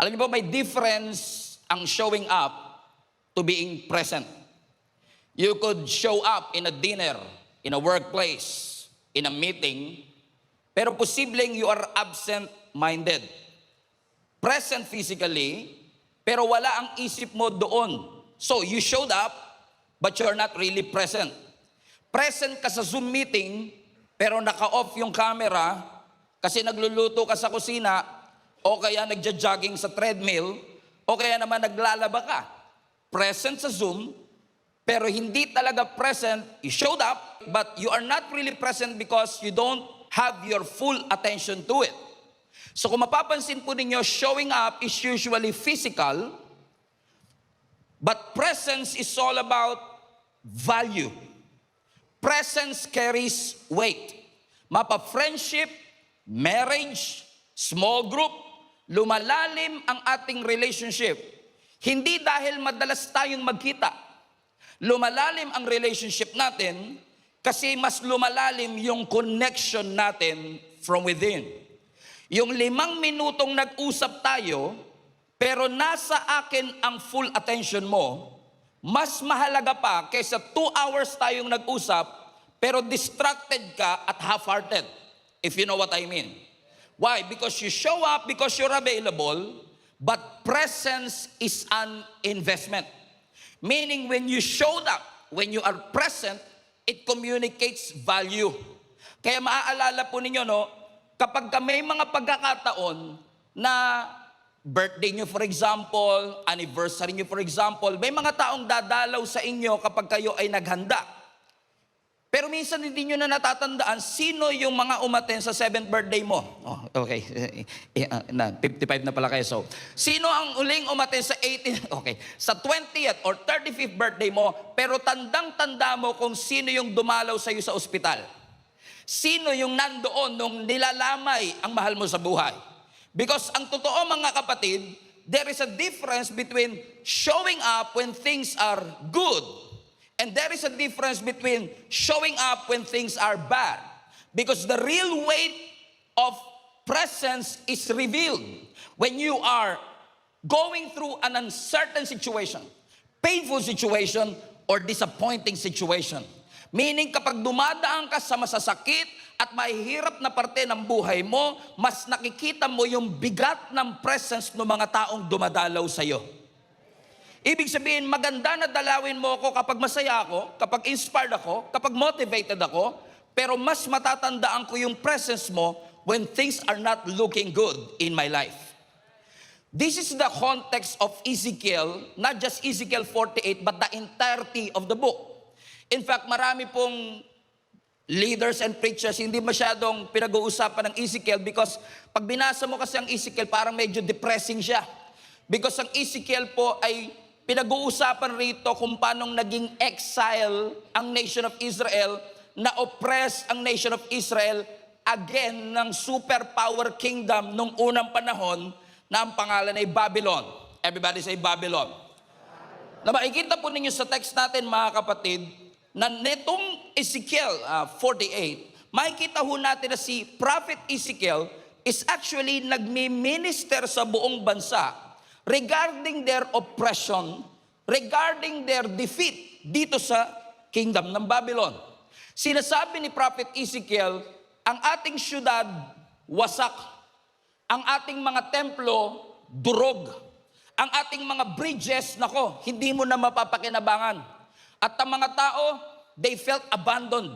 Alam niyo po, may difference ang showing up to being present. You could show up in a dinner, in a workplace, in a meeting, pero posibleng you are absent-minded. Present physically, pero wala ang isip mo doon. So you showed up, but you're not really present. Present ka sa Zoom meeting, pero naka-off yung camera kasi nagluluto ka sa kusina o kaya nagja-jogging sa treadmill o kaya naman naglalaba ka. Present sa Zoom, pero hindi talaga present. You showed up, but you are not really present because you don't have your full attention to it. So kung mapapansin po ninyo, showing up is usually physical, but presence is all about value. Presence carries weight. Mapa-friendship, marriage, small group, lumalalim ang ating relationship. Hindi dahil madalas tayong magkita. Lumalalim ang relationship natin kasi mas lumalalim yung connection natin from within. Yung 5 minutong nag-usap tayo, pero nasa akin ang full attention mo, mas mahalaga pa kaysa 2 hours tayong nag-usap, pero distracted ka at half-hearted, if you know what I mean. Why? Because you show up, because you're available, but presence is an investment. Meaning when you showed up, when you are present, it communicates value. Kaya maaalala po ninyo, no, kapag may mga pagkakataon na birthday nyo for example, anniversary nyo for example, may mga taong dadalaw sa inyo kapag kayo ay naghanda. Pero minsan hindi nyo na natatandaan sino yung mga umaten sa 7th birthday mo. Oh, okay. 55 na pala kayo. So, sino ang uling umaten sa 18th, okay, sa 20th or 35th birthday mo, pero tandang-tanda mo kung sino yung dumalaw sa iyo sa ospital. Sino yung nandoon nung nilalamay ang mahal mo sa buhay? Because ang totoo mga kapatid, there is a difference between showing up when things are good, and there is a difference between showing up when things are bad. Because the real weight of presence is revealed when you are going through an uncertain situation, painful situation, or disappointing situation. Meaning kapag dumadaan ka sa masasakit at mahihirap na parte ng buhay mo, mas nakikita mo yung bigat ng presence ng mga taong dumadalaw sa iyo. Ibig sabihin, maganda na dalawin mo ako kapag masaya ako, kapag inspired ako, kapag motivated ako, pero mas matatandaan ko yung presence mo when things are not looking good in my life. This is the context of Ezekiel, not just Ezekiel 48, but the entirety of the book. In fact, marami pong leaders and preachers hindi masyadong pinag-uusapan ng Ezekiel because pag binasa mo kasi ang Ezekiel, parang medyo depressing siya. Because ang Ezekiel po ay pinag-uusapan rito kung paanong naging exile ang nation of Israel, na oppress ang nation of Israel again ng superpower kingdom nung unang panahon na ang pangalan ay Babylon. Everybody say Babylon. Na makikita po ninyo sa text natin mga kapatid, na netong Ezekiel 48, makikita ho natin na si Prophet Ezekiel is actually nagmi-minister sa buong bansa regarding their oppression, regarding their defeat dito sa kingdom ng Babylon. Sinasabi ni Prophet Ezekiel, ang ating syudad wasak, ang ating mga templo durog, ang ating mga bridges, nako, hindi mo na mapapakinabangan. At ang mga tao, they felt abandoned.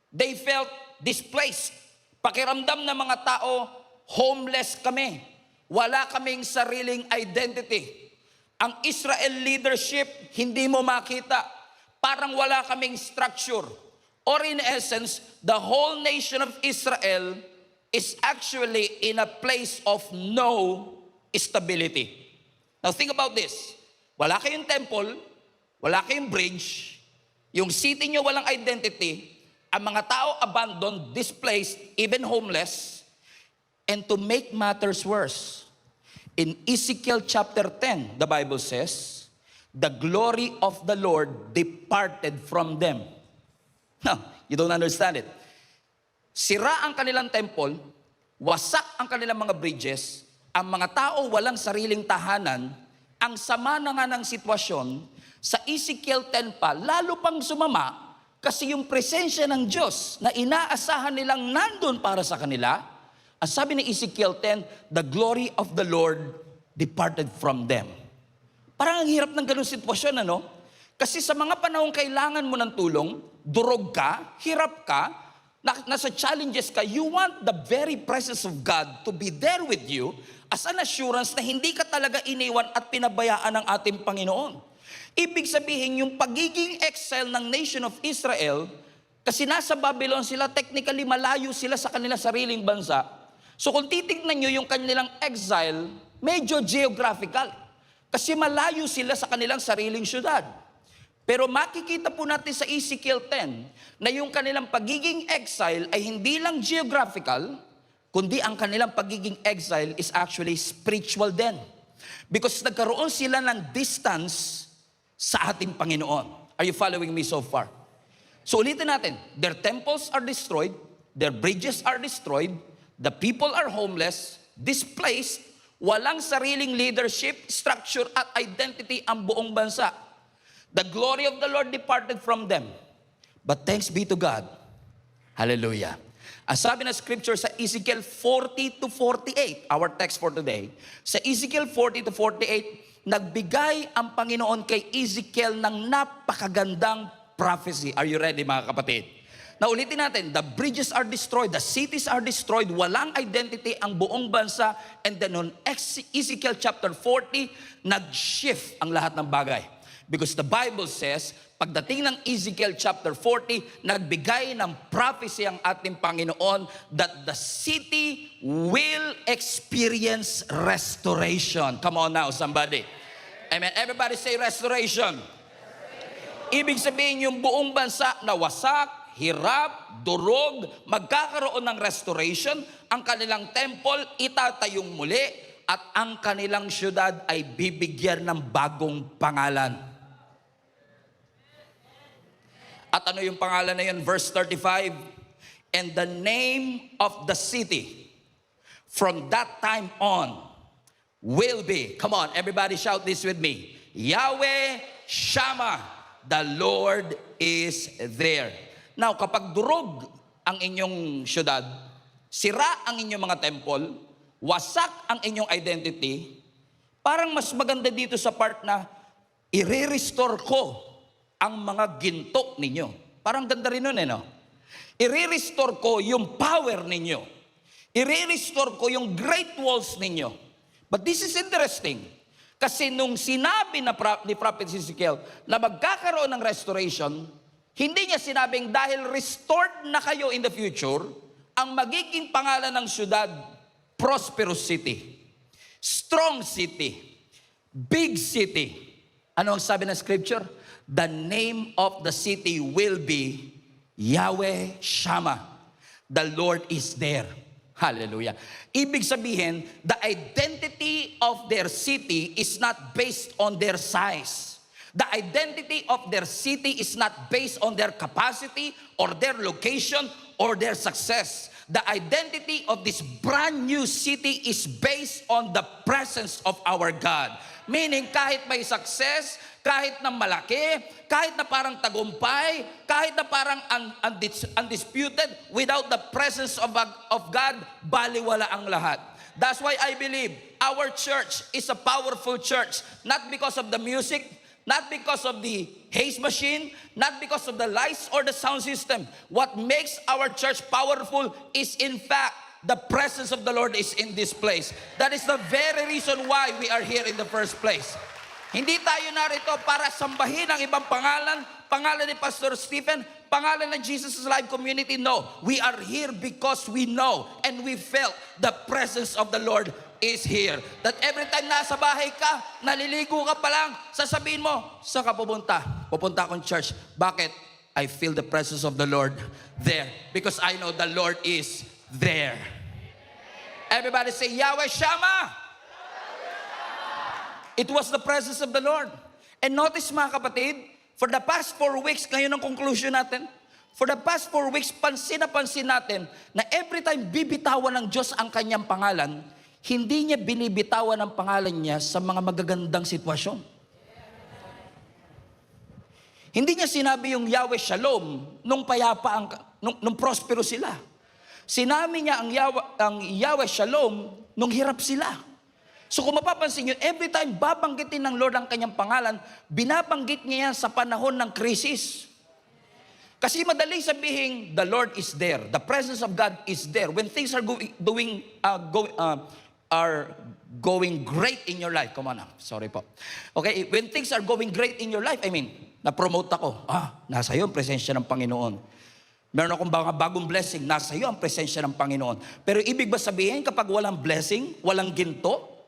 They felt displaced. Pakiramdam ng mga tao, homeless kami. Wala kaming sariling identity. Ang Israel leadership, hindi mo makita. Parang wala kaming structure. Or in essence, the whole nation of Israel is actually in a place of no stability. Now think about this. Wala kayong temple, wala kayong bridge, yung city nyo walang identity, ang mga tao abandoned, displaced, even homeless. And to make matters worse, in Ezekiel chapter 10, the Bible says, the glory of the Lord departed from them. No, you don't understand it. Sira ang kanilang temple, wasak ang kanilang mga bridges, ang mga tao walang sariling tahanan, ang sama na nga ng sitwasyon, sa Ezekiel 10 pa, lalo pang sumama, kasi yung presensya ng Diyos na inaasahan nilang nandun para sa kanila, ang sabi ni Ezekiel 10, the glory of the Lord departed from them. Parang ang hirap ng ganung sitwasyon, ano? Kasi sa mga panahong kailangan mo ng tulong, durog ka, hirap ka, nasa challenges ka, you want the very presence of God to be there with you as an assurance na hindi ka talaga iniwan at pinabayaan ng ating Panginoon. Ibig sabihin, yung pagiging exile ng nation of Israel, kasi nasa Babylon sila, technically malayo sila sa kanilang sariling bansa. So kung titignan nyo yung kanilang exile, medyo geographical. Kasi malayo sila sa kanilang sariling syudad. Pero makikita po natin sa Ezekiel 10 na yung kanilang pagiging exile ay hindi lang geographical, kundi ang kanilang pagiging exile is actually spiritual din. Because nagkaroon sila ng distance sa ating Panginoon. Are you following me so far? So ulitin natin, their temples are destroyed, their bridges are destroyed, the people are homeless, displaced, walang sariling leadership, structure at identity ang buong bansa. The glory of the Lord departed from them. But thanks be to God. Hallelujah. Ang sabi ng scripture sa Ezekiel 40 to 48, our text for today, sa Ezekiel 40 to 48, nagbigay ang Panginoon kay Ezekiel ng napakagandang prophecy. Are you ready, mga kapatid? Now ulitin natin, the bridges are destroyed, the cities are destroyed, walang identity ang buong bansa, and then on Ezekiel chapter 40, nag-shift ang lahat ng bagay. Because the Bible says, pagdating ng Ezekiel chapter 40, nagbigay ng prophecy ang ating Panginoon that the city will experience restoration. Come on now, somebody. Amen. Everybody say restoration. Ibig sabihin yung buong bansa na wasak, hirap, durog, magkakaroon ng restoration, ang kanilang temple itatayong muli, at ang kanilang syudad ay bibigyan ng bagong pangalan. At ano yung pangalan na yun? Verse 35, and the name of the city from that time on will be, come on, everybody shout this with me, Yahweh Shammah, the Lord is there. Now, kapag durog ang inyong syudad, sira ang inyong mga temple, wasak ang inyong identity, parang mas maganda dito sa part na i-restore ko ang mga ginto ninyo. Parang ganda rin nun no? I-restore ko yung power ninyo. I-restore ko yung great walls ninyo. But this is interesting. Kasi nung sinabi ni Prophet Ezekiel na magkakaroon ng restoration, hindi niya sinabing dahil restored na kayo in the future, ang magiging pangalan ng syudad, prosperous city, strong city, big city. Ano ang sabi ng scripture? The name of the city will be Yahweh Shammah. The Lord is there. Hallelujah. Ibig sabihin, the identity of their city is not based on their size. The identity of their city is not based on their capacity or their location or their success. The identity of this brand new city is based on the presence of our God. Meaning, kahit may success, kahit na malaki, kahit na parang tagumpay, kahit na parang undisputed, without the presence of God, baliwala ang lahat. That's why I believe our church is a powerful church, not because of the music, not because of the haze machine, not because of the lights or the sound system. What makes our church powerful is in fact the presence of the Lord is in this place. That is the very reason why we are here in the first place. Hindi tayo narito para sambahin ang ibang pangalan, pangalan ni Pastor Stephen, pangalan ng Jesus Live Community. No, we are here because we know and we felt the presence of the Lord is here. That every time nasa bahay ka, naliligo ka pa lang, sasabihin mo, saan ka pupunta? Pupunta akong church. Bakit? I feel the presence of the Lord there. Because I know the Lord is there. Everybody say, Yahweh Shammah. It was the presence of the Lord. And notice mga kapatid, for the past 4 weeks, ngayon ang conclusion natin, for the past 4 weeks, pansin na pansin natin na every time bibitawan ng Diyos ang kanyang pangalan, hindi niya binibitawan ang pangalan niya sa mga magagandang sitwasyon. Hindi niya sinabi yung Yahweh Shalom nung payapa, nung prospero sila. Sinabi niya ang Yahweh Shalom nung hirap sila. So kung mapapansin nyo, every time babanggitin ng Lord ang kanyang pangalan, binabanggit niya yan sa panahon ng krisis. Kasi madaling sabihin, the Lord is there. The presence of God is there. When things are going great in your life. Come on now. Sorry po. Okay, when things are going great in your life, I mean, na-promote ako. Nasa iyo ang presensya ng Panginoon. Meron akong bagong blessing, nasa iyo ang presensya ng Panginoon. Pero ibig ba sabihin kapag walang blessing, walang ginto?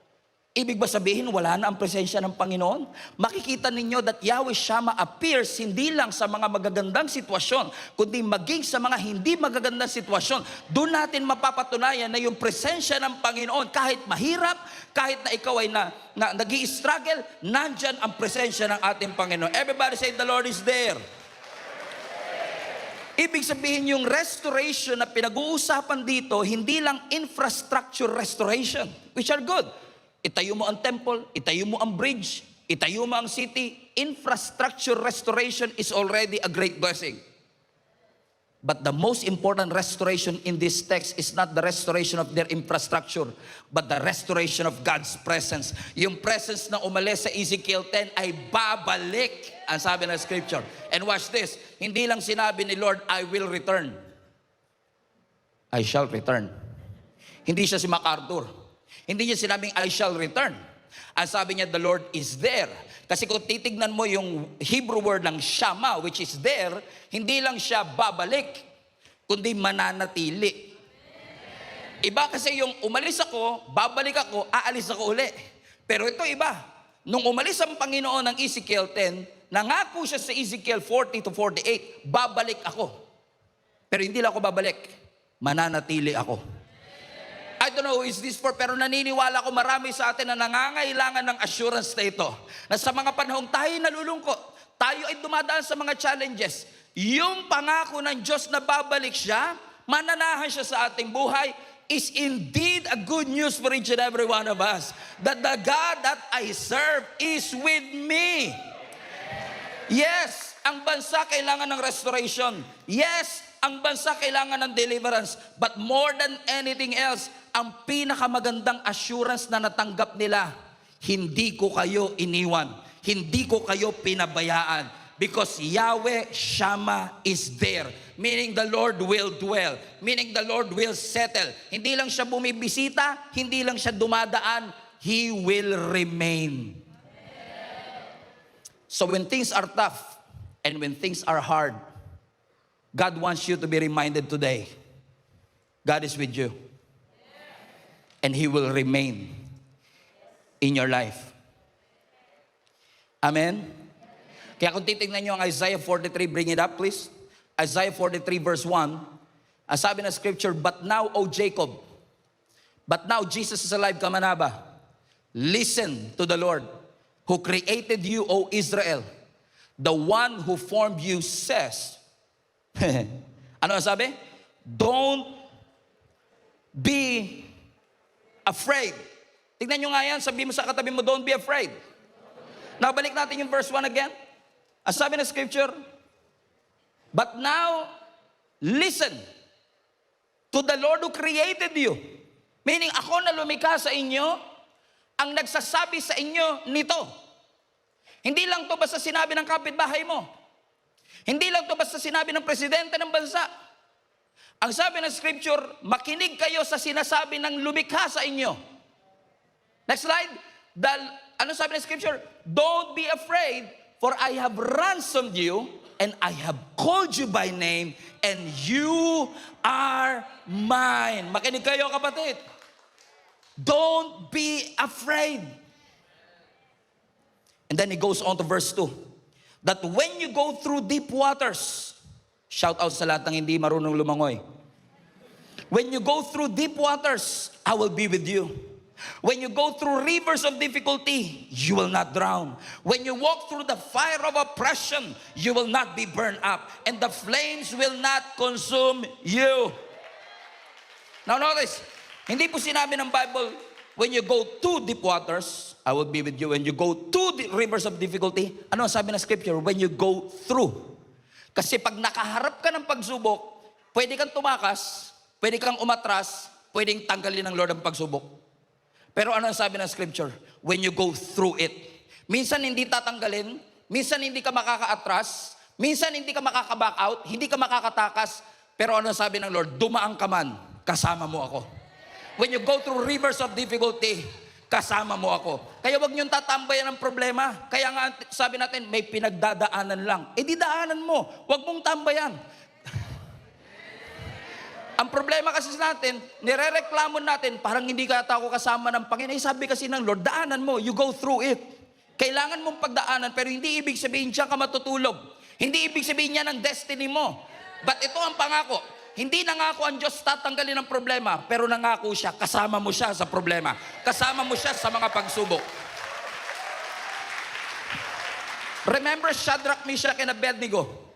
Ibig ba sabihin wala na ang presensya ng Panginoon? Makikita ninyo that Yahweh Shammah appears hindi lang sa mga magagandang sitwasyon, kundi maging sa mga hindi magagandang sitwasyon. Doon natin mapapatunayan na yung presensya ng Panginoon, kahit mahirap, kahit na ikaw ay nag-i-struggle, nandyan ang presensya ng ating Panginoon. Everybody say, the Lord is there. Ibig sabihin yung restoration na pinag-uusapan dito, hindi lang infrastructure restoration, which are good. Itayo mo ang temple, itayo mo ang bridge, itayo mo ang city. Infrastructure restoration is already a great blessing. But the most important restoration in this text is not the restoration of their infrastructure, but the restoration of God's presence. Yung presence na umalis sa Ezekiel 10 ay babalik, ang sabi ng scripture. And watch this, hindi lang sinabi ni Lord, I will return. I shall return. Hindi siya si MacArthur. Hindi niya sinabing, I shall return. Ang sabi niya, the Lord is there. Kasi kung titignan mo yung Hebrew word ng Shammah, which is there, hindi lang siya babalik, kundi mananatili. Iba kasi yung umalis ako, babalik ako, aalis ako uli. Pero ito iba. Nung umalis ang Panginoon ng Ezekiel 10, nangako siya sa Ezekiel 40 to 48, babalik ako. Pero hindi lang ako babalik, mananatili ako. I don't know who is this for, pero naniniwala ko marami sa atin na nangangailangan ng assurance na ito. Na sa mga panahong tayo nalulungkot, tayo ay dumadaan sa mga challenges. Yung pangako ng Diyos na babalik siya, mananahan siya sa ating buhay, is indeed a good news for each and every one of us. That the God that I serve is with me. Yes, ang bansa kailangan ng restoration. Yes, ang bansa kailangan ng deliverance. But more than anything else, ang pinakamagandang assurance na natanggap nila, hindi ko kayo iniwan. Hindi ko kayo pinabayaan. Because Yahweh Shammah is there. Meaning the Lord will dwell. Meaning the Lord will settle. Hindi lang siya bumibisita, hindi lang siya dumadaan, He will remain. So when things are tough, and when things are hard, God wants you to be reminded today, God is with you. And He will remain in your life. Amen? Kaya kung titignan nyo ang Isaiah 43, bring it up please. Isaiah 43 verse 1, ang sabi ng scripture, but now, O Jacob, but now Jesus is alive, Kamanaba, listen to the Lord, who created you, O Israel. The one who formed you says, ano ang sabi? Don't be afraid. Tignan nyo nga yan, sabi mo sa katabi mo, don't be afraid. Nabalik natin yung verse 1 again. Ang sabi ng scripture, but now, listen to the Lord who created you. Meaning, ako na lumikha sa inyo, ang nagsasabi sa inyo nito. Hindi lang to basta sinabi ng kapitbahay mo. Hindi lang to basta sinabi ng presidente ng bansa. Ang sabi ng scripture, makinig kayo sa sinasabi ng lumikha sa inyo. Next slide. Ano sabi ng scripture? Don't be afraid, for I have ransomed you, and I have called you by name, and you are mine. Makinig kayo, kapatid. Don't be afraid. And then he goes on to verse 2. That when you go through deep waters, shout out sa lahat ng hindi marunong lumangoy. When you go through deep waters, I will be with you. When you go through rivers of difficulty, you will not drown. When you walk through the fire of oppression, you will not be burned up, and the flames will not consume you. Now notice, hindi po sinabi ng Bible, when you go to deep waters, I will be with you. When you go to the rivers of difficulty, ano ang sabi ng scripture? When you go through. Kasi pag nakaharap ka ng pagsubok, pwede kang tumakas, pwede kang umatras, pwedeng tanggalin ng Lord ang pagsubok. Pero ano ang sabi ng scripture? When you go through it. Minsan hindi tatanggalin, minsan hindi ka makaka-atras, minsan hindi ka makaka-back out, hindi ka makakatakas, pero ano ang sabi ng Lord? Dumaan ka man, kasama mo ako. When you go through rivers of difficulty, kasama mo ako. Kaya wag niyong tatambayan ng problema. Kaya nga sabi natin, may pinagdadaanan lang. Eh di daanan mo, wag mong tambayan. Ang problema kasi natin, nirereklamo natin, parang hindi ka ako kasama ng Panginoon. Eh, sabi kasi ng Lord, daanan mo, you go through it. Kailangan mong pagdaanan, pero hindi ibig sabihin siya ka matutulog. Hindi ibig sabihin niya ng destiny mo. But ito ang pangako. Hindi nangako ang Diyos tatanggalin ang problema, pero nangako siya, kasama mo siya sa problema. Kasama mo siya sa mga pagsubok. Remember Shadrach, Meshach, and Abednego?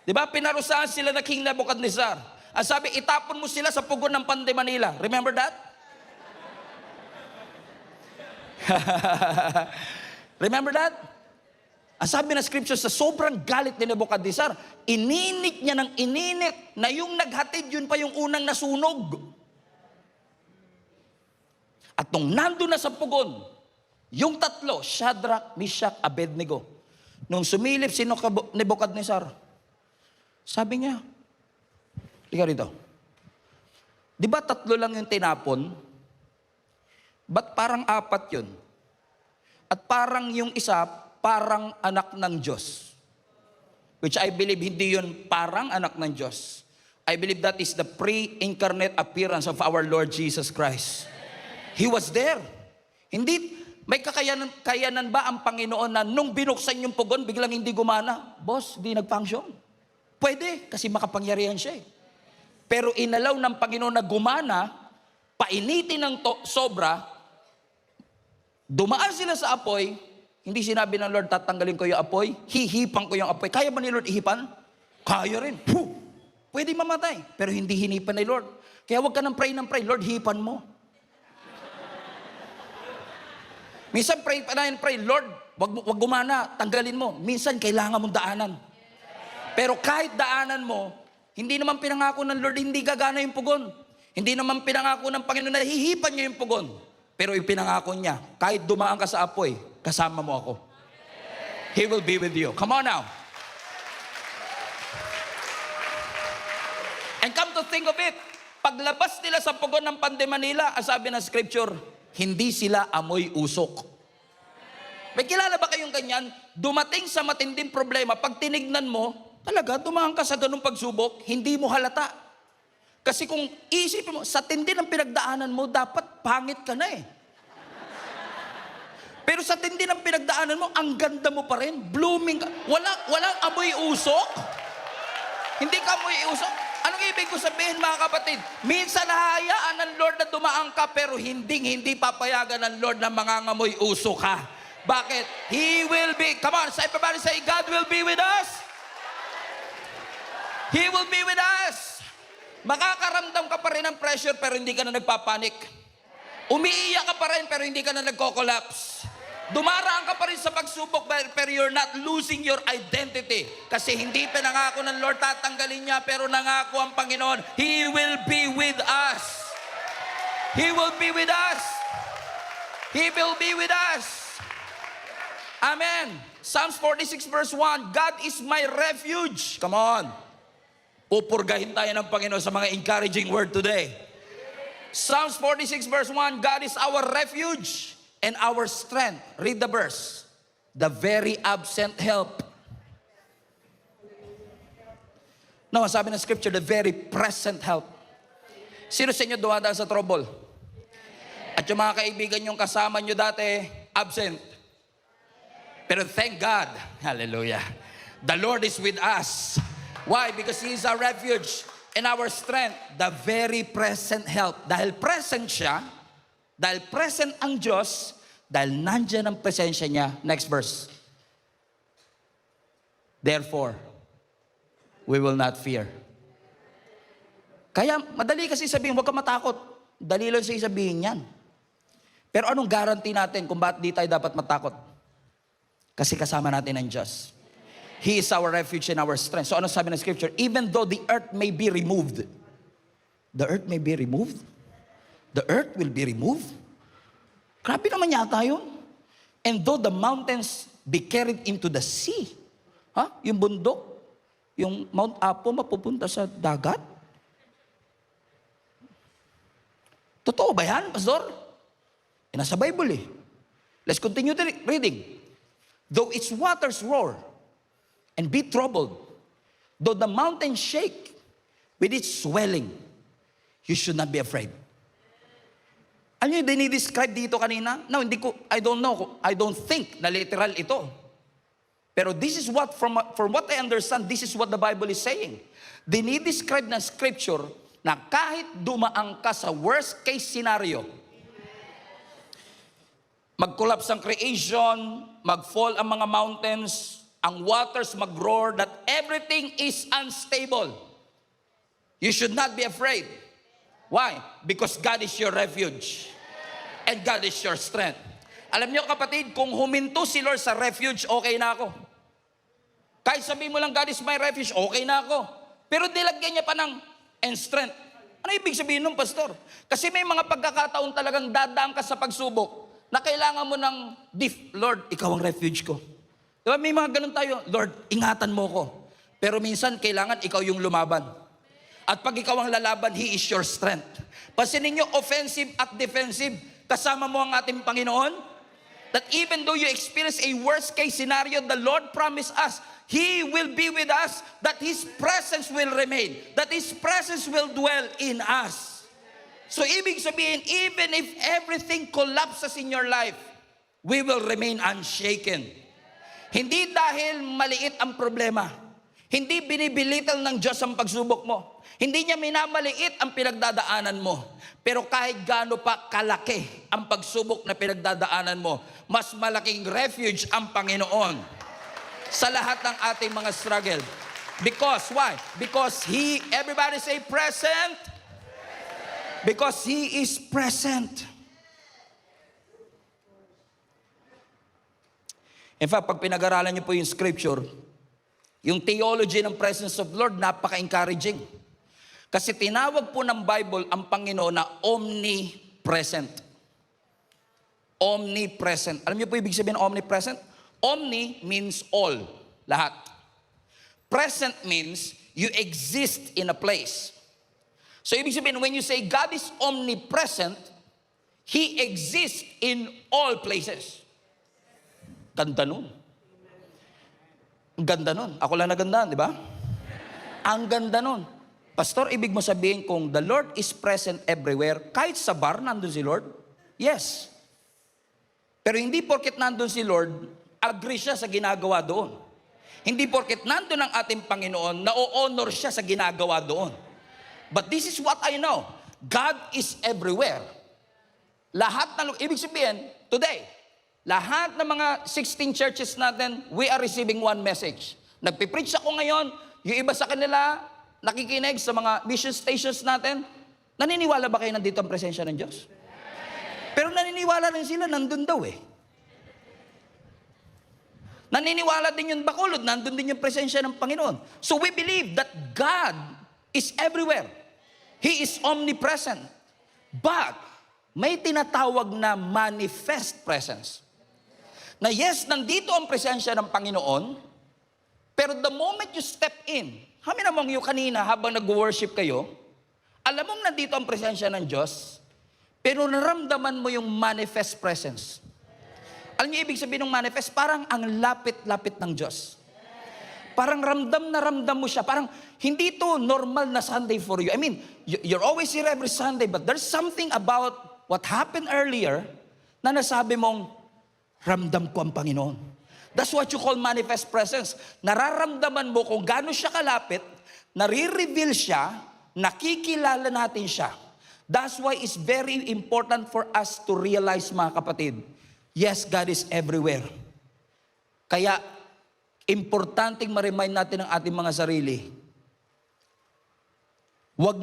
Di ba, pinarusahan sila na King Nebuchadnezzar. Ang sabi, itapon mo sila sa pugon ng Pande Manila. Remember that? Remember that? Ang sabi ng scripture, sa sobrang galit ni Nebuchadnezzar, ininit niya ng ininit na yung naghatid, yun pa yung unang nasunog. At nung nandun na sa pugon, yung tatlo, Shadrach, Meshach, Abednego, nung sumilip si Nebuchadnezzar, sabi niya, liga rito, di ba tatlo lang yung tinapon? Ba't parang apat yun? At parang yung isa, parang anak ng Diyos. Which I believe hindi yun parang anak ng Diyos. I believe that is the pre-incarnate appearance of our Lord Jesus Christ. He was there. Hindi, may kayanan ba ang Panginoon na nung binuksan yung pugon, biglang hindi gumana? Boss, di nag-function. Pwede, kasi makapangyarihan siya eh. Pero inalaw ng Panginoon na gumana, painitin ng sobra, dumaan sila sa apoy, hindi sinabi ng Lord, tatanggalin ko yung apoy, hihipan ko yung apoy. Kaya ba ni Lord ihipan? Kaya rin. Pwede mamatay, pero hindi hinipan ni Lord. Kaya huwag ka ng pray, Lord, hipan mo. Minsan pray, Lord, wag gumana, tanggalin mo. Minsan kailangan mong daanan. Pero kahit daanan mo, hindi naman pinangako ng Lord, hindi gagana yung pugon. Hindi naman pinangako ng Panginoon na hihipan niya yung pugon. Pero ipinangako niya, kahit dumaan ka sa apoy, kasama mo ako. He will be with you. Come on now. And come to think of it, paglabas nila sa pugon ng Pande Manila, ang sabi ng scripture, hindi sila amoy usok. May kilala ba kayong ganyan? Dumating sa matinding problema, pag tinignan mo, talaga, dumaan ka sa ganung pagsubok, hindi mo halata. Kasi kung isipin mo, sa tindi ng pinagdaanan mo, dapat pangit ka na eh. Pero sa tindi ng pinagdaanan mo, ang ganda mo pa rin, blooming ka. Walang amoy usok. Hindi ka amoy usok. Anong ibig ko sabihin mga kapatid? Minsan nahayaan ng Lord na dumaan ka, pero hindi papayagan ng Lord na mangangamoy usok ka. Bakit? He will be, come on, everybody say, God will be with us. He will be with us. Makakaramdam ka pa rin ng pressure pero hindi ka na nagpapanik. Umiiyak ka pa rin pero hindi ka na nagko-collapse. Dumaraan ka pa rin sa pagsubok pero you're not losing your identity. Kasi hindi pinangako ng Lord tatanggalin niya pero nangako ang Panginoon, He will be with us. He will be with us. He will be with us. Amen. Psalms 46 verse 1, God is my refuge. Come on. Pupurgahin tayo ng Panginoon sa mga encouraging word today. Psalms 46 verse 1, God is our refuge and our strength. Read the verse. The very absent help. No, sabi ng scripture, the very present help. Sino sa inyo dumadaan sa trouble? At yung mga kaibigan yung kasama nyo dati, absent. Pero thank God, hallelujah, the Lord is with us. Why? Because He is our refuge and our strength, the very present help. Dahil present siya, dahil present ang Diyos, dahil nandyan ang presensya niya. Next verse. Therefore, we will not fear. Kaya madali kasi sabihin, huwag ka matakot. Dali lang siya sabihin yan. Pero anong guarantee natin kung bakit di tayo dapat matakot? Kasi kasama natin ang Diyos. He is our refuge and our strength. So ano sabi ng scripture? Even though the earth may be removed. The earth may be removed? The earth will be removed? Grabe naman yata yun. And though the mountains be carried into the sea. Yung bundok, yung Mount Apo mapupunta sa dagat? Totoo ba yan, Pastor? Nasa Bible eh. Let's continue the reading. Though its waters roar and be troubled, though the mountains shake with its swelling, you should not be afraid. Ano yung dinidescribe dito kanina? No, I don't know. I don't think na literal ito. Pero this is what, from what I understand, this is what the Bible is saying. Dinidescribe ng scripture na kahit dumaan ka sa worst case scenario, mag-collapse ang creation, mag-fall ang mga mountains, ang waters mag-roar, that everything is unstable. You should not be afraid. Why? Because God is your refuge. And God is your strength. Alam niyo kapatid, kung huminto si Lord sa refuge, okay na ako. Kahit sabihin mo lang, God is my refuge, okay na ako. Pero nilagyan niya pa ng and strength. Ano ibig sabihin nun, Pastor? Kasi may mga pagkakataon talagang dadaan ka sa pagsubok na kailangan mo ng Lord, ikaw ang refuge ko. Diba may mga ganun tayo, Lord, ingatan mo ko. Pero minsan kailangan ikaw yung lumaban. At pag ikaw ang lalaban, He is your strength. Pansinin niyo, offensive at defensive, kasama mo ang ating Panginoon. That even though you experience a worst case scenario, the Lord promised us, He will be with us, that His presence will remain, that His presence will dwell in us. So ibig sabihin, even if everything collapses in your life, we will remain unshaken. Hindi dahil maliit ang problema. Hindi binibilital ng Diyos ang pagsubok mo. Hindi niya minamaliit ang pinagdadaanan mo. Pero kahit gaano pa kalaki ang pagsubok na pinagdadaanan mo, mas malaking refuge ang Panginoon sa lahat ng ating mga struggle. Because, why? Because He, everybody say present. Because He is present. In fact, pag pinag-aralan niyo po yung scripture, yung theology ng presence of Lord, napaka-encouraging. Kasi tinawag po ng Bible ang Panginoon na omnipresent. Omnipresent. Alam niyo po ibig sabihin ng omnipresent? Omni means all, lahat. Present means you exist in a place. So ibig sabihin, when you say God is omnipresent, He exists in all places. Ganda nun. Ang ganda nun. Ako lang nagandaan, di ba? Ang ganda nun. Pastor, ibig mo sabihin kung the Lord is present everywhere, kahit sa bar, nandun si Lord? Yes. Pero hindi porket nandun si Lord, agree siya sa ginagawa doon. Hindi porket nandun ang ating Panginoon, na-honor siya sa ginagawa doon. But this is what I know. God is everywhere. Lahat ng, ibig sabihin, today, lahat ng mga 16 churches natin, we are receiving one message. Nagpipreach ako ngayon, yung iba sa kanila, nakikinig sa mga mission stations natin, naniniwala ba kayo nandito ang presensya ng Diyos? Pero naniniwala rin sila, nandun daw eh. Naniniwala din yung Bacolod, nandun din yung presensya ng Panginoon. So we believe that God is everywhere. He is omnipresent. But, may tinatawag na manifest presence. Na yes, nandito ang presensya ng Panginoon, pero the moment you step in, kami namang yung kanina habang nag-worship kayo, alam mong nandito ang presensya ng Diyos, pero naramdaman mo yung manifest presence. Alam niyo ibig sabihin ng manifest? Parang ang lapit-lapit ng Diyos. Parang ramdam na ramdam mo siya. Parang hindi to normal na Sunday for you. I mean, you're always here every Sunday, but there's something about what happened earlier na nasabi mong, ramdam ko ang Panginoon. That's what you call manifest presence. Nararamdaman mo kung gaano siya kalapit, nare-reveal siya, nakikilala natin siya. That's why it's very important for us to realize, mga kapatid, yes, God is everywhere. Kaya, importanteng ma-remind natin ang ating mga sarili. Wag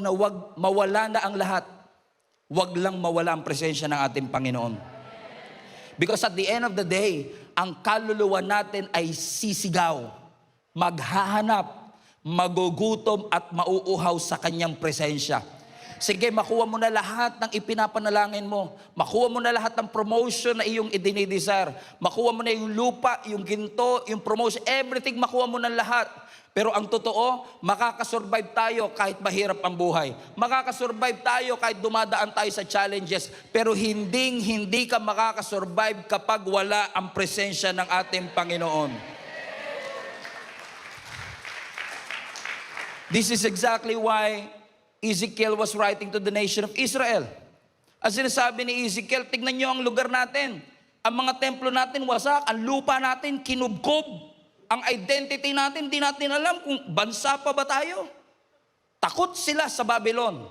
mawala na ang lahat. Wag lang mawala ang presensya ng ating Panginoon. Because at the end of the day, ang kaluluwa natin ay sisigaw, maghahanap, magugutom at mauuhaw sa kanyang presensya. Sige, makuha mo na lahat ng ipinapanalangin mo. Makuha mo na lahat ng promotion na iyong idinidesire. Makuha mo na yung lupa, yung ginto, yung promotion, everything makuha mo na lahat. Pero ang totoo, makakasurvive tayo kahit mahirap ang buhay. Makakasurvive tayo kahit dumadaan tayo sa challenges. Pero hindi ka makakasurvive kapag wala ang presensya ng ating Panginoon. This is exactly why Ezekiel was writing to the nation of Israel. Ang sinasabi ni Ezekiel, tignan niyo ang lugar natin. Ang mga templo natin wasak, ang lupa natin kinubkob. Ang identity natin, di natin alam kung bansa pa ba tayo. Takot sila sa Babylon.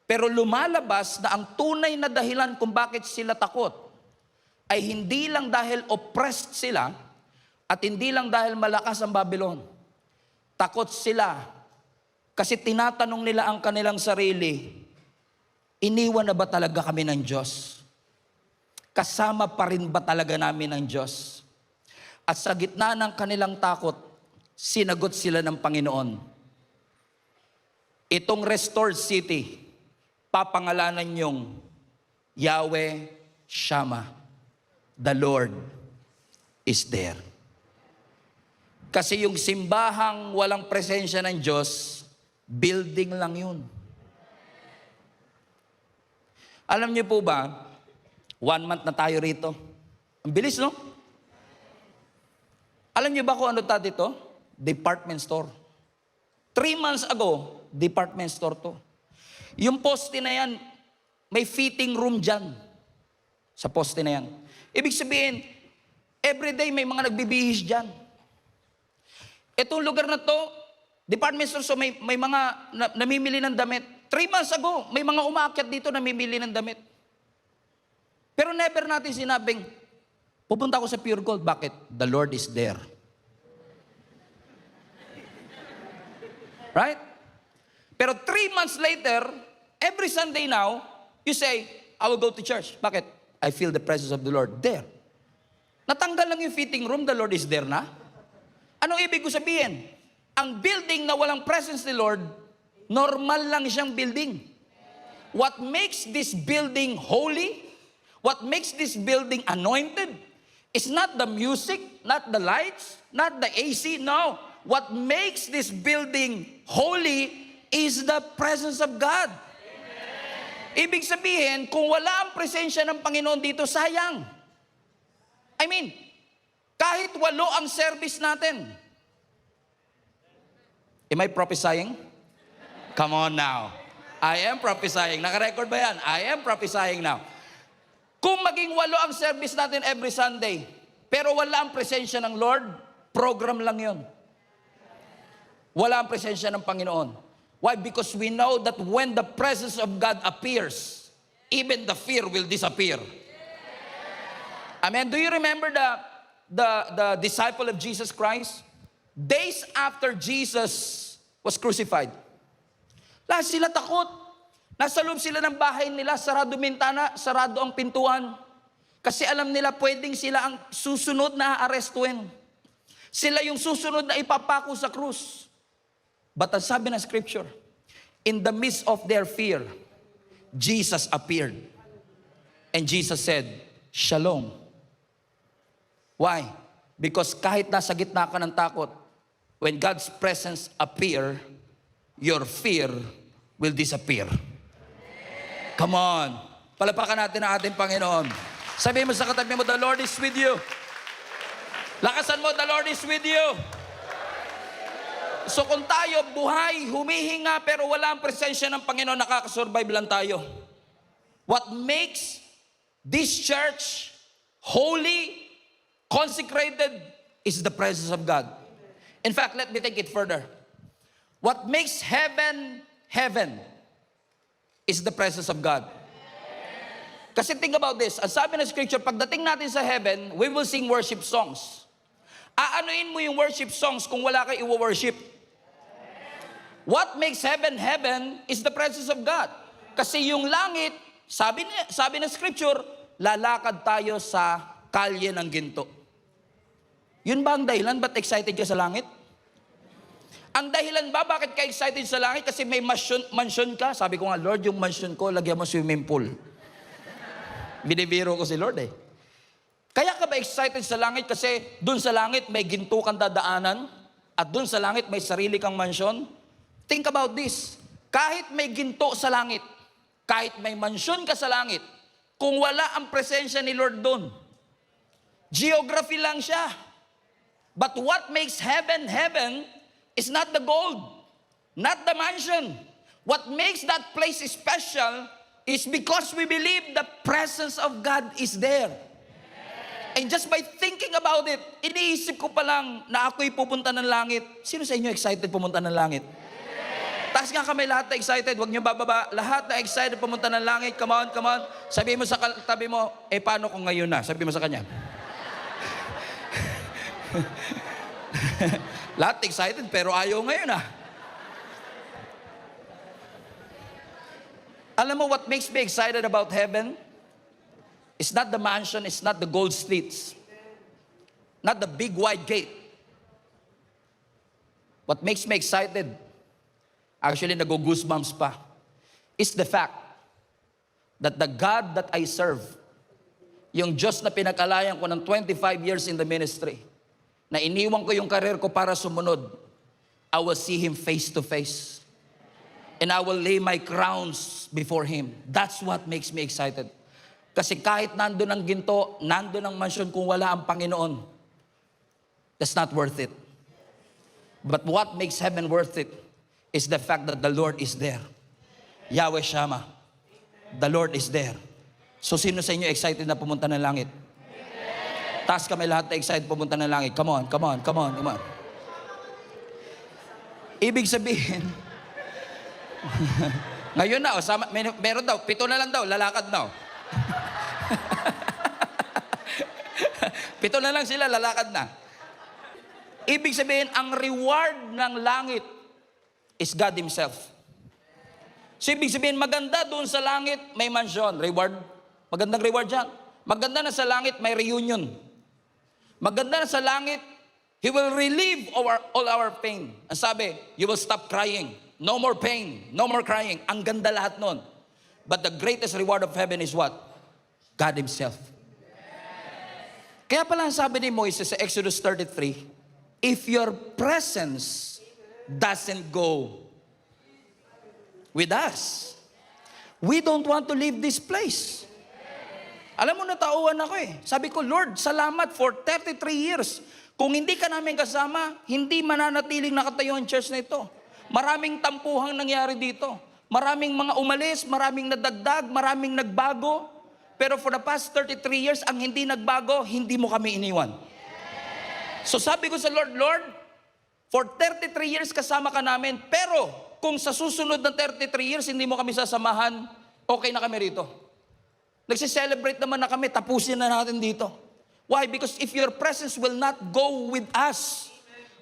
Pero lumalabas na ang tunay na dahilan kung bakit sila takot ay hindi lang dahil oppressed sila at hindi lang dahil malakas ang Babylon. Takot sila kasi tinatanong nila ang kanilang sarili, iniwan na ba talaga kami ng Diyos? Kasama pa rin ba talaga namin ng Diyos? At sa gitna ng kanilang takot, sinagot sila ng Panginoon. Itong restored city, papangalanan niyong Yahweh Shammah. The Lord is there. Kasi yung simbahang walang presensya ng Diyos, building lang yun. Alam niyo po ba, 1 month na tayo rito. Ang bilis, no? Alam niyo ba kung ano ta dito? Department store. 3 months ago, department store to. Yung poste na yan, may fitting room dyan. Sa poste na yan. Ibig sabihin, everyday may mga nagbibihis dyan. Itong lugar na to, department store, so may mga namimili ng damit. 3 months ago, may mga umaakyat dito namimili ng damit. Pero never natin sinabing, pupunta ako sa Pure Gold. Bakit? The Lord is there. Right? Pero 3 months later, every Sunday now, you say, I will go to church. Bakit? I feel the presence of the Lord there. Natanggal lang yung fitting room, the Lord is there na. Anong ibig ko sabihin? Ang building na walang presence ni Lord, normal lang siyang building. What makes this building holy, what makes this building anointed, is not the music, not the lights, not the AC, no. What makes this building holy is the presence of God. Ibig sabihin, kung wala ang presensya ng Panginoon dito, sayang. I mean, kahit 8 ang service natin. Am I prophesying? Come on now. I am prophesying. Naka-record ba yan? I am prophesying now. Kung maging 8 ang service natin every Sunday, pero wala ang presensya ng Lord, program lang yon. Wala ang presensya ng Panginoon. Why? Because we know that when the presence of God appears, even the fear will disappear. Amen. Do you remember the disciple of Jesus Christ? Days after Jesus was crucified, lahat sila takot. Nasa loob sila ng bahay nila, sarado bintana, sarado ang pintuan. Kasi alam nila pwedeng sila ang susunod na aarestuin. Sila yung susunod na ipapako sa krus. But ang sabi ng scripture, in the midst of their fear, Jesus appeared. And Jesus said, Shalom. Why? Because kahit nasa gitna ka ng takot, when God's presence appear, your fear will disappear. Come on. Palapakan natin ang ating Panginoon. Sabihin mo sa katabi mo, the Lord is with you. Lakasan mo, the Lord is with you. So kung tayo buhay, humihinga, pero wala ang presensya ng Panginoon, nakakasurvive lang tayo. What makes this church holy, consecrated, is the presence of God. In fact, let me take it further. What makes heaven, heaven, is the presence of God. Kasi think about this. Ang sabi ng scripture, pagdating natin sa heaven, we will sing worship songs. Aanuin mo yung worship songs kung wala kang i-worship. What makes heaven, heaven, is the presence of God. Kasi yung langit, sabi ng scripture, lalakad tayo sa kalye ng ginto. Yun ba ang dahilan? Ba't excited ka sa langit? Ang dahilan ba bakit ka excited sa langit? Kasi may mansion ka. Sabi ko nga, Lord, yung mansion ko, lagyan mo swimming pool. Binibiro ko si Lord eh. Kaya ka ba excited sa langit? Kasi dun sa langit may ginto kang dadaanan at dun sa langit may sarili kang mansion. Think about this. Kahit may ginto sa langit, kahit may mansion ka sa langit, kung wala ang presensya ni Lord dun, geography lang siya. But what makes heaven, heaven is not the gold, not the mansion. What makes that place special is because we believe the presence of God is there. And just by thinking about it, iniisip ko pa lang na ako'y pupunta ng langit. Sino sa inyo excited pumunta ng langit? Taas nga kami lahat na excited. Huwag niyo bababa. Lahat na excited pumunta ng langit. Come on, come on. Sabihin mo sa tabi mo, paano kung ngayon na? Sabihin mo sa kanya. Lahat excited pero ayaw ngayon ah. Alam mo what makes me excited about heaven? It's not the mansion, it's not the gold streets, not the big wide gate. What makes me excited, actually nag-goosebumps pa, is the fact that the God that I serve, yung Diyos na pinag-alayan ko ng 25 years in the ministry, na iniwan ko yung career ko para sumunod, I will see Him face to face. And I will lay my crowns before Him. That's what makes me excited. Kasi kahit nandun ang ginto, nandun ang mansion, kung wala ang Panginoon, that's not worth it. But what makes heaven worth it is the fact that the Lord is there. Yahweh Shammah. The Lord is there. So sino sa inyo excited na pumunta ng langit? Taas kami lahat na excited pumunta ng langit. Come on, come on, come on, come on. Ibig sabihin, ngayon na, meron daw, 7 na lang daw, lalakad na. 7 na lang sila, lalakad na. Ibig sabihin, ang reward ng langit is God Himself. So ibig sabihin, maganda doon sa langit, may mansion, reward. Magandang reward dyan. Maganda na sa langit, may reunion. Maganda na sa langit, He will relieve all our pain. Ang sabi, you will stop crying. No more pain, no more crying. Ang ganda lahat nun. But the greatest reward of heaven is what? God Himself. Kaya pala sabi ni Moises sa Exodus 33, if your presence doesn't go with us, we don't want to leave this place. Alam mo, natauhan ako eh. Sabi ko, Lord, salamat for 33 years. Kung hindi ka namin kasama, hindi mananatiling nakatayo ang church na ito. Maraming tampuhang nangyari dito. Maraming mga umalis, maraming nadagdag, maraming nagbago. Pero for the past 33 years, ang hindi nagbago, hindi mo kami iniwan. So sabi ko sa Lord, Lord, for 33 years kasama ka namin, pero kung sa susunod na 33 years, hindi mo kami sasamahan, okay na kami rito. Nagsi-celebrate naman na kami, tapusin na natin dito. Why? Because if your presence will not go with us,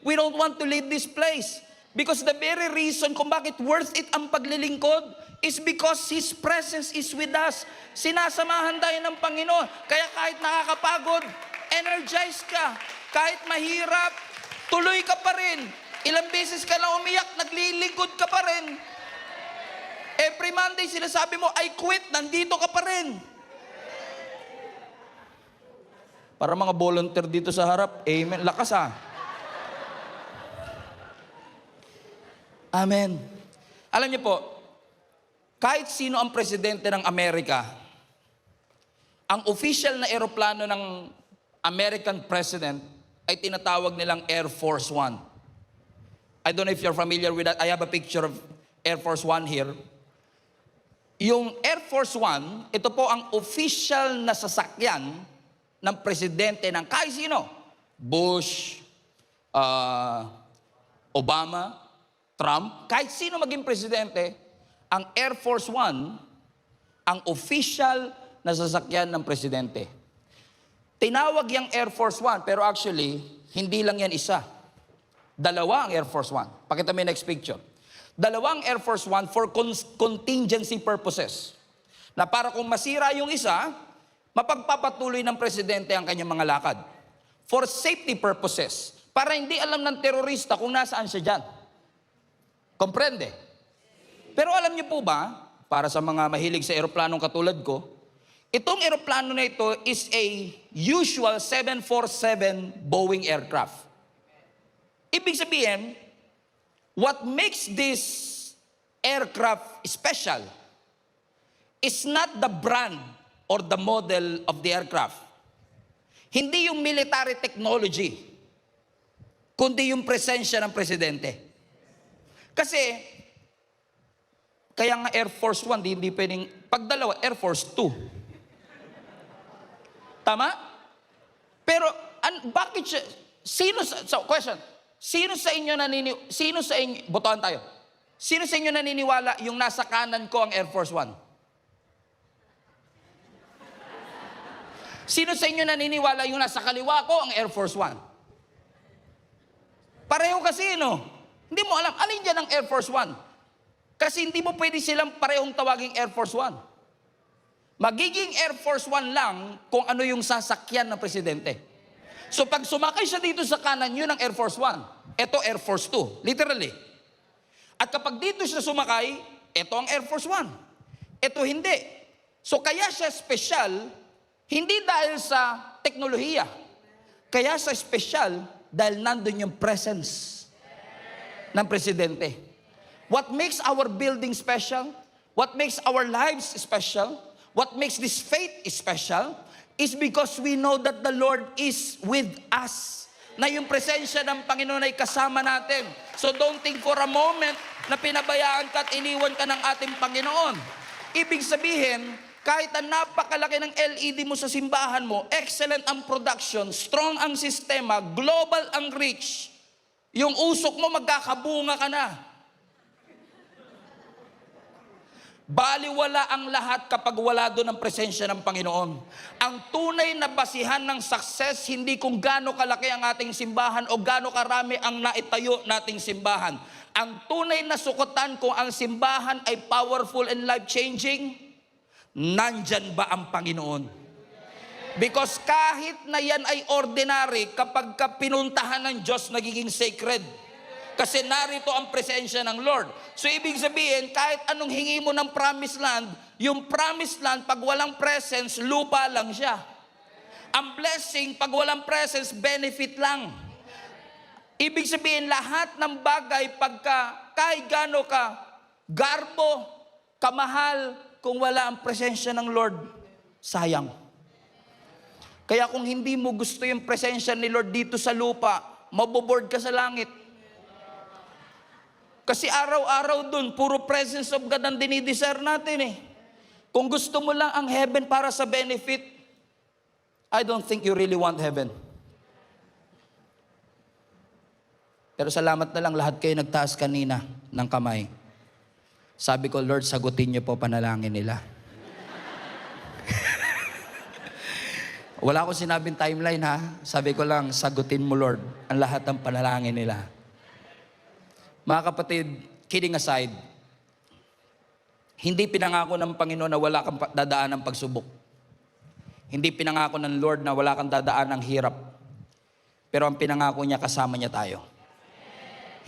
we don't want to leave this place. Because the very reason kung bakit worth it ang paglilingkod is because His presence is with us. Sinasamahan tayo ng Panginoon. Kaya kahit nakakapagod, energize ka. Kahit mahirap, tuloy ka pa rin. Ilang beses ka na umiyak, naglilingkod ka pa rin. Every Monday, sinasabi mo, I quit, nandito ka pa rin. Para mga volunteer dito sa harap, amen. Lakas ah. Amen. Alam niyo po, kahit sino ang presidente ng Amerika, ang official na eroplano ng American president ay tinatawag nilang Air Force One. I don't know if you're familiar with that. I have a picture of Air Force One here. Yung Air Force One, ito po ang official na sasakyan ng presidente ng kahit sino. Bush, Obama, Trump, kahit sino maging presidente, ang Air Force One, ang official na sasakyan ng presidente. Tinawag yung Air Force One, pero actually, hindi lang yan isa. Dalawa ang Air Force One. Pakita mo yung next picture. Dalawang Air Force One for contingency purposes. Na para kung masira yung isa, mapagpapatuloy ng presidente ang kanyang mga lakad. For safety purposes. Para hindi alam ng terorista kung nasaan siya dyan. Komprende? Pero alam niyo po ba, para sa mga mahilig sa eroplanong katulad ko, itong eroplano na ito is a usual 747 Boeing aircraft. Ibig sabihin, what makes this aircraft special is not the brand or the model of the aircraft. Hindi yung military technology, kundi yung presensya ng presidente. Kasi, kaya nga Air Force 1, hindi pwedeng, pag dalawa, Air Force 2. Tama? Pero, bakit siya, question, sino sa inyo botohan tayo, sino sa inyo naniniwala yung nasa kanan ko ang Air Force 1? Sino sa inyo naniniwala yung nasa kaliwa ko ang Air Force 1? Pareho kasi, no? Hindi mo alam, alin dyan ang Air Force 1? Kasi hindi mo pwede silang parehong tawaging Air Force 1. Magiging Air Force 1 lang kung ano yung sasakyan ng presidente. So pag sumakay siya dito sa kanan, yun ang Air Force 1. Ito Air Force 2, literally. At kapag dito siya sumakay, ito ang Air Force 1. Ito hindi. So kaya siya special, hindi dahil sa teknolohiya. Kaya sa special, dahil nandun yung presence ng presidente. What makes our building special, what makes our lives special, what makes this faith special, is because we know that the Lord is with us. Na yung presensya ng Panginoon ay kasama natin. So don't think for a moment na pinabayaan ka at iniwan ka ng ating Panginoon. Ibig sabihin, kahit ang napakalaki ng LED mo sa simbahan mo, excellent ang production, strong ang sistema, global ang reach, yung usok mo magkakabunga ka na. Baliwala ang lahat kapag wala doon ang presensya ng Panginoon. Ang tunay na basihan ng success, hindi kung gaano kalaki ang ating simbahan o gaano karami ang naitayo nating simbahan. Ang tunay na sukutan kung ang simbahan ay powerful and life-changing, nandyan ba ang Panginoon? Because kahit na yan ay ordinary, kapag pinuntahan ng Diyos, nagiging sacred. Kasi narito ang presensya ng Lord. So ibig sabihin, kahit anong hingi mo ng promised land, yung promised land, pag walang presence, lupa lang siya. Ang blessing, pag walang presence, benefit lang. Ibig sabihin, lahat ng bagay, kahit gaano ka, garbo, kamahal, kung wala ang presensya ng Lord, sayang. Kaya kung hindi mo gusto yung presensya ni Lord dito sa lupa, maboboard ka sa langit. Kasi araw-araw dun, puro presence of God ang dinidesire natin eh. Kung gusto mo lang ang heaven para sa benefit, I don't think you really want heaven. Pero salamat na lang, lahat kayo nagtaas kanina ng kamay. Sabi ko, Lord, sagutin niyo po panalangin nila. Wala akong sinabing timeline ha. Sabi ko lang, sagutin mo Lord, ang lahat ng panalangin nila. Mga kapatid, kidding aside, hindi pinangako ng Panginoon na wala kang dadaan ng pagsubok. Hindi pinangako ng Lord na wala kang dadaan ng hirap. Pero ang pinangako niya, kasama niya tayo.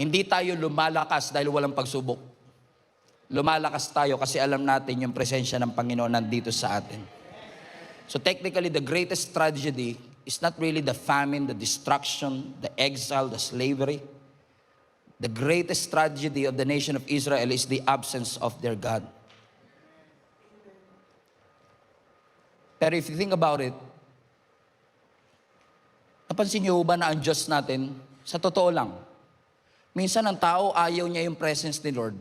Hindi tayo lumalakas dahil walang pagsubok. Lumalakas tayo kasi alam natin yung presensya ng Panginoon nandito sa atin. So technically, the greatest tragedy is not really the famine, the destruction, the exile, the slavery. The greatest tragedy of the nation of Israel is the absence of their God. Pero if you think about it, napansin niyo ba na ang Diyos natin, sa totoo lang, minsan ang tao ayaw niya yung presence ni Lord.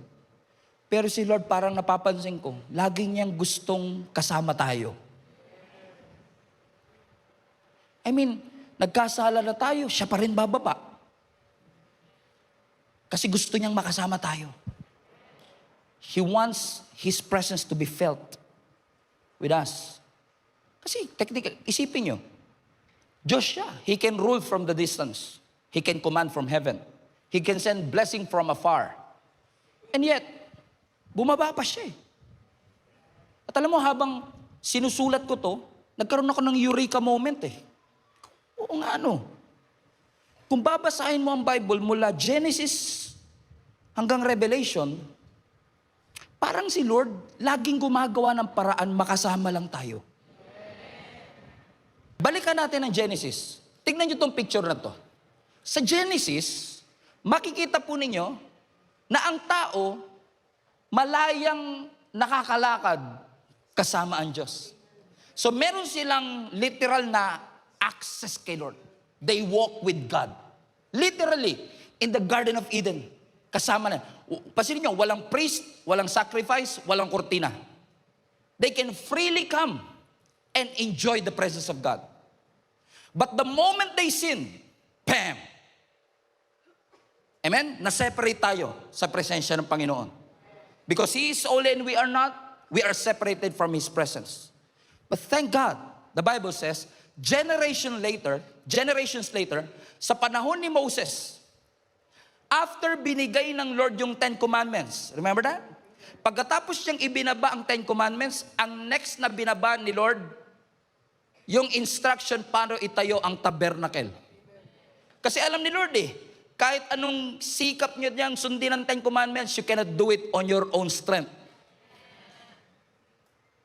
Pero si Lord parang napapansin ko, lagi niyang gustong kasama tayo. I mean, nagkasala na tayo, siya pa rin bababa. Kasi gusto niyang makasama tayo. He wants His presence to be felt with us. Kasi technically, isipin niyo, Diyos siya. He can rule from the distance. He can command from heaven. He can send blessing from afar. And yet, bumaba pa siya eh. At alam mo, habang sinusulat ko to, Nagkaroon ako ng eureka moment eh. Oo nga ano. Kung babasahin mo ang Bible mula Genesis hanggang Revelation, parang si Lord laging gumagawa ng paraan makasama lang tayo. Balikan natin ang Genesis. Tignan nyo itong picture na to. Sa Genesis, makikita po ninyo na ang tao malayang nakakalakad kasama ang Diyos. So meron silang literal na access kay Lord. They walk with God. Literally, in the Garden of Eden. Kasama na. Pansinin nyo, walang priest, walang sacrifice, walang kortina. They can freely come and enjoy the presence of God. But the moment they sin, bam! Amen? Na-separate tayo sa presensya ng Panginoon. Because He is holy and we are not, we are separated from His presence. But thank God, the Bible says, generations later, sa panahon ni Moses, after binigay ng Lord yung 10 Commandments, remember that? Pagkatapos niyang ibinaba ang 10 Commandments, ang next na binaba ni Lord, yung instruction paano itayo ang tabernacle. Kasi alam ni Lord kahit anong sikap niyo niyang sundin ang 10 Commandments, you cannot do it on your own strength.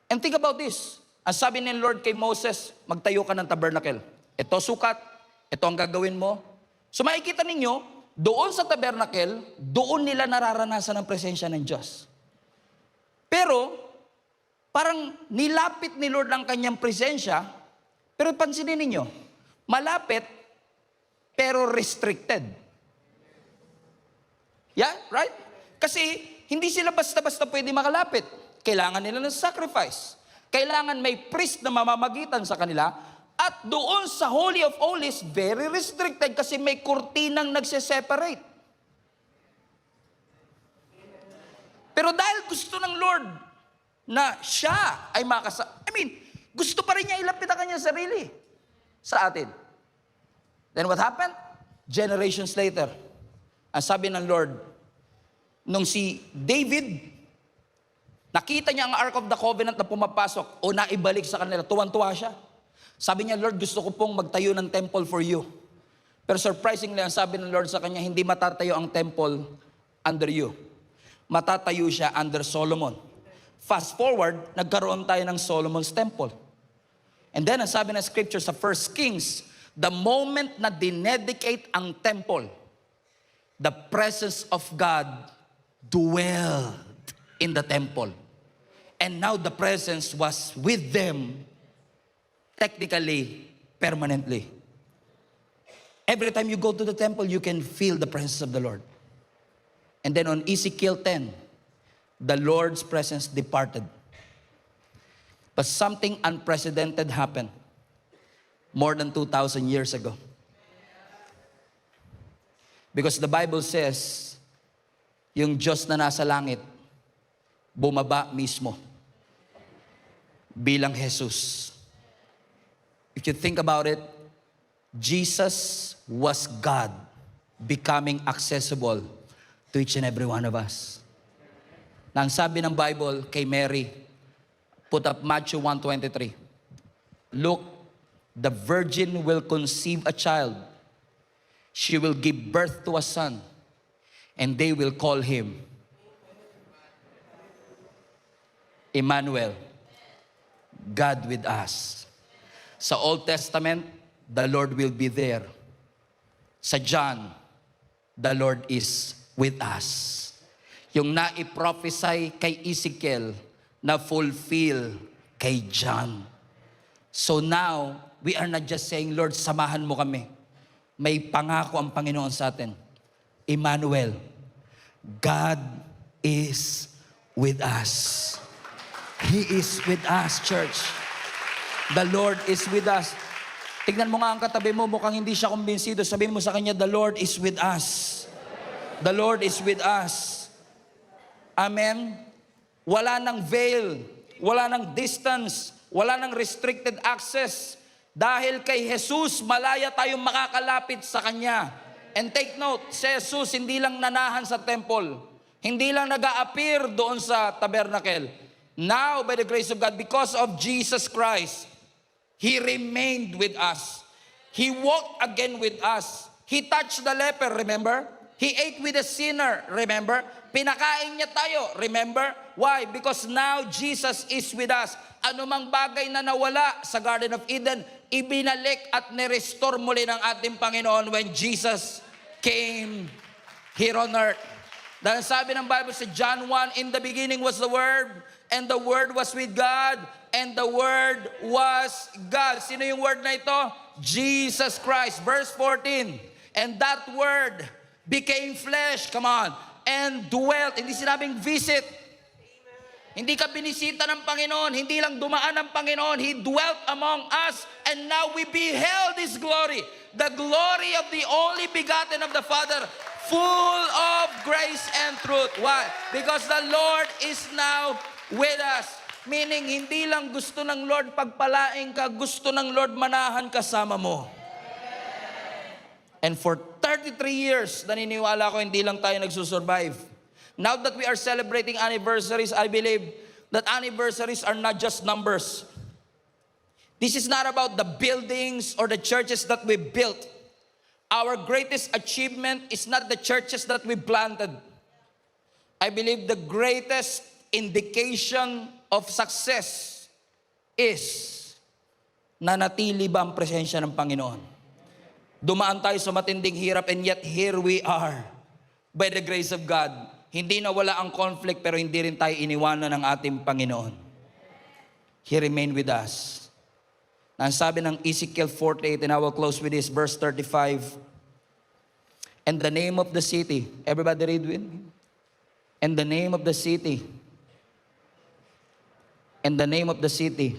And think about this. Ang sabi ni Lord kay Moses, magtayo ka ng tabernacle. Ito sukat, ito ang gagawin mo. So makikita ninyo, doon sa tabernacle, doon nila nararanasan ang presensya ng Diyos. Pero, parang nilapit ni Lord ang kanyang presensya, pero pansinin ninyo, malapit, pero restricted. Yeah, right? Kasi, hindi sila basta-basta pwede makalapit. Kailangan nila ng sacrifice. Kailangan may priest na mamamagitan sa kanila. At doon sa Holy of Holies, very restricted kasi may kurtinang nagse-separate. Pero dahil gusto ng Lord na siya ay gusto pa rin niya ilapit ang kanyang sarili sa atin. Then what happened? Generations later, ang sabi ng Lord, nung si David, nakita niya ang Ark of the Covenant na pumapasok o naibalik sa kanila, tuwan-tuwa siya. Sabi niya, Lord, gusto ko pong magtayo ng temple for you. Pero surprisingly, ang sabi ng Lord sa kanya, hindi matatayo ang temple under you. Matatayo siya under Solomon. Fast forward, nagkaroon tayo ng Solomon's temple. And then, ang sabi ng scripture sa 1 Kings, the moment na dinedicate ang temple, the presence of God dwelled in the temple. And now the presence was with them, technically, permanently. Every time you go to the temple, you can feel the presence of the Lord. And then on Ezekiel 10, the Lord's presence departed. But something unprecedented happened more than 2,000 years ago. Because the Bible says, yung Diyos na nasa langit, bumaba mismo bilang Jesus. If you think about it, Jesus was God becoming accessible to each and every one of us. Na ang sabi ng Bible kay Mary, put up Matthew 1:23. Look, the virgin will conceive a child. She will give birth to a son, and they will call him Emmanuel, God with us. Sa Old Testament, the Lord will be there. Sa John, the Lord is with us. Yung naiprophesy kay Ezekiel, na fulfill kay John. So now, we are not just saying, Lord, samahan mo kami. May pangako ang Panginoon sa atin. Emmanuel, God is with us. He is with us, church. The Lord is with us. Tignan mo nga ang katabi mo, mukhang hindi siya kumbinsido. Sabihin mo sa kanya, the Lord is with us. The Lord is with us. Amen? Wala nang veil, wala nang distance, wala nang restricted access. Dahil kay Jesus, malaya tayong makakalapit sa Kanya. And take note, si Jesus hindi lang nanahan sa temple. Hindi lang nag-a-appear doon sa tabernacle. Now, by the grace of God, because of Jesus Christ, He remained with us. He walked again with us. He touched the leper, remember? He ate with a sinner, remember? Pinakain niya tayo, remember? Why? Because now Jesus is with us. Anumang bagay na nawala sa Garden of Eden, ibinalik at nirestore muli ng ating Panginoon when Jesus came here on earth. Dahil sabi ng Bible sa John 1, in the beginning was the Word, and the Word was with God, and the Word was God. Sino yung Word na ito? Jesus Christ. Verse 14, and that Word became flesh, come on, and dwelt. Hindi sinabing visit. Hindi ka binisita ng Panginoon, hindi lang dumaan ng Panginoon. He dwelt among us, and now we beheld His glory, the glory of the only begotten of the Father, full of grace and truth. Why? Because the Lord is now with us. Meaning, hindi lang gusto ng Lord pagpalain ka, gusto ng Lord manahan kasama mo. And for 33 years, naniniwala ko, hindi lang tayo nagsusurvive. Now that we are celebrating anniversaries, I believe that anniversaries are not just numbers. This is not about the buildings or the churches that we built. Our greatest achievement is not the churches that we planted. I believe the greatest indication of success is nanatili ba ang presensya ng Panginoon. Dumaan tayo sa matinding hirap, and yet here we are by the grace of God. Hindi nawala ang conflict, pero hindi rin tayo iniwanan ng ating Panginoon. He remained with us. Ang sabi ng Ezekiel 48, and I will close with this, verse 35. And the name of the city, everybody read with me. And the name of the city, and the name of the city,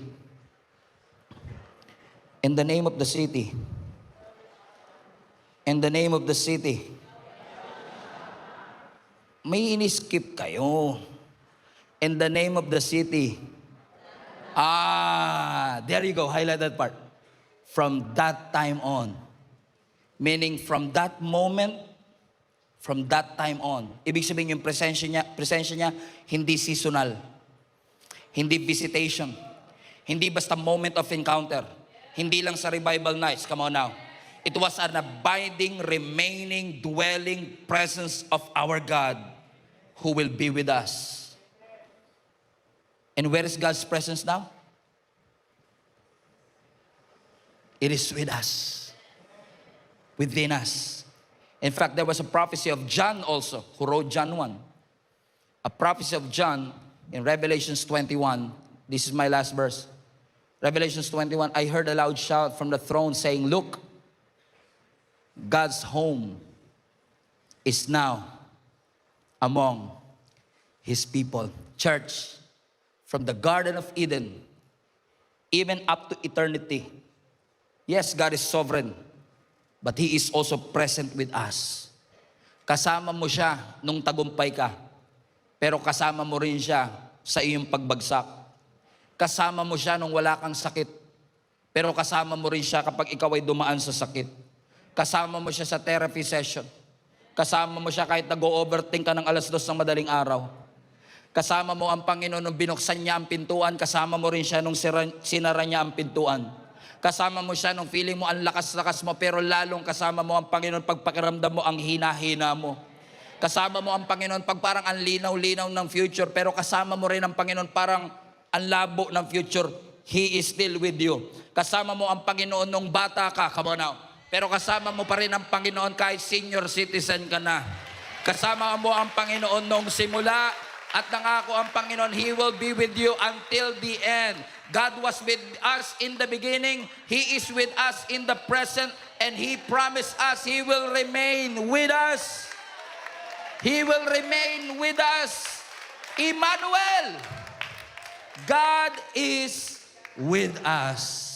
and the name of the city, and the name of the city. May in-skip kayo. In the name of the city. There you go. Highlight that part. From that time on. Meaning from that moment, from that time on. Ibig sabihin yung presensya niya, hindi seasonal. Hindi visitation. Hindi basta moment of encounter. Hindi lang sa revival nights. Come on now. It was an abiding, remaining, dwelling presence of our God who will be with us. And where is God's presence now? It is with us. Within us. In fact, there was a prophecy of John also, who wrote John 1. A prophecy of John in Revelations 21. This is my last verse. Revelations 21, I heard a loud shout from the throne saying, look, God's home is now among His people. Church, from the Garden of Eden, even up to eternity, yes, God is sovereign, but He is also present with us. Kasama mo siya nung tagumpay ka, pero kasama mo rin siya sa iyong pagbagsak. Kasama mo siya nung wala kang sakit, pero kasama mo rin siya kapag ikaw ay dumaan sa sakit. Kasama mo siya sa therapy session. Kasama mo siya kahit nag-overthink ka ng 2:00 ng madaling araw. Kasama mo ang Panginoon nung binuksan niya ang pintuan. Kasama mo rin siya nung sinara niya ang pintuan. Kasama mo siya nung feeling mo ang lakas-lakas mo, pero lalong kasama mo ang Panginoon pag pakiramdam mo ang hina-hina mo. Kasama mo ang Panginoon pag parang ang linaw-linaw ng future, pero kasama mo rin ang Panginoon parang ang labo ng future. He is still with you. Kasama mo ang Panginoon nung bata ka, come on now. Pero kasama mo pa rin ang Panginoon kahit senior citizen ka na. Kasama mo ang Panginoon nung simula at nangako ang Panginoon, He will be with you until the end. God was with us in the beginning. He is with us in the present. And He promised us He will remain with us. He will remain with us. Emmanuel. God is with us.